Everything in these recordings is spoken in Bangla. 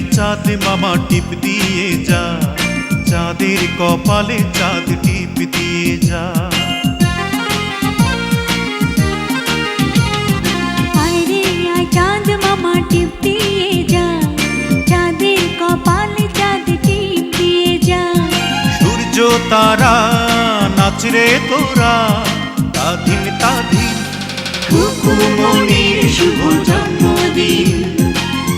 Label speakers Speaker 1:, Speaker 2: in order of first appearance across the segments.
Speaker 1: আয় চাঁদ মামা টিপ দিয়ে যা, চাঁদের কপালে চাঁদ টিপ দিয়ে যা।
Speaker 2: আয় রে আয় চাঁদ মামা টিপ দিয়ে যা, চাঁদের কপালে চাঁদ টিপ দিয়ে যা।
Speaker 1: সূর্য তারা নাচ রে তোরা, তাধিন তাধিন।
Speaker 2: খুকুমনির শুভ জন্মদিন,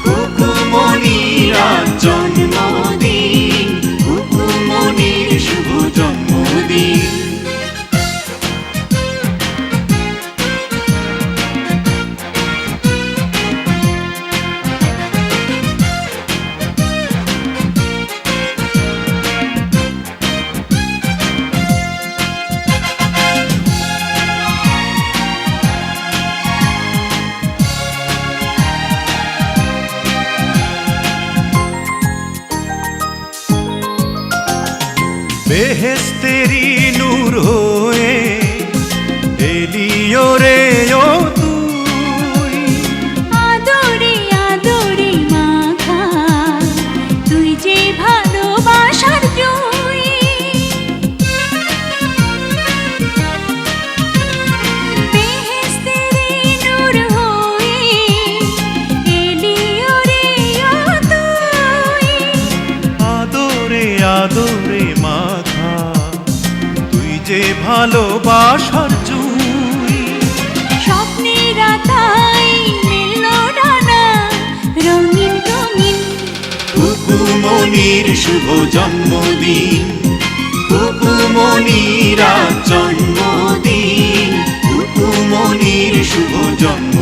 Speaker 2: খুকুমনির আজ জন্মদিন, খুকুমনির শুভ জন্মদিন।
Speaker 1: বেহেশতেরি নূর হয়ে এলিও রে ও তুই।
Speaker 2: আদরে আদরে মাখা তুই যে ভালোবাসার জয়। বেহেশতেরি নূর হয়ে এলিও রে ও তুই।
Speaker 1: আদরে আদরে মাখা তুই যে ভালোবাসার জুই।
Speaker 2: স্বপ্নের আকাই মেলল ডানা রঙিন রঙিন।
Speaker 1: খুকুমনির শুভ জন্মদিন, খুকুমনির আজ জন্মদিন, খুকুমনির শুভ জন্মদিন।